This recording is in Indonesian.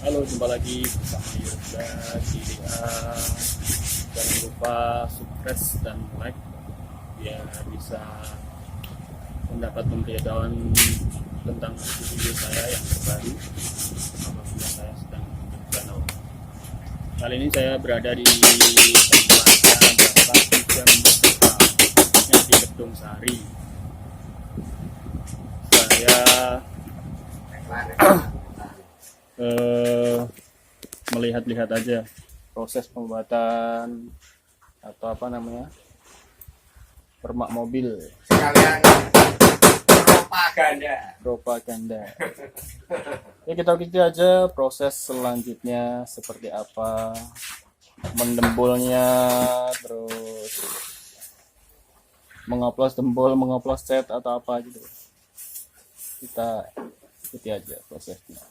Halo, jumpa lagi bersama Yoga di jangan lupa subscribe dan like biar bisa mendapat pemberitahuan tentang video saya yang terbaru apabila saya sedang membuat channel. Kali ini saya berada di tempatnya Bapak Kijang Mustafa di Gedung Sari. Saya melihat-lihat aja proses pembuatan atau apa namanya permak mobil sekalian propaganda. Ya, kita ikuti aja proses selanjutnya seperti apa mendembulnya, terus mengoplos dembul, mengoplos cat atau apa gitu. Kita ikuti aja prosesnya.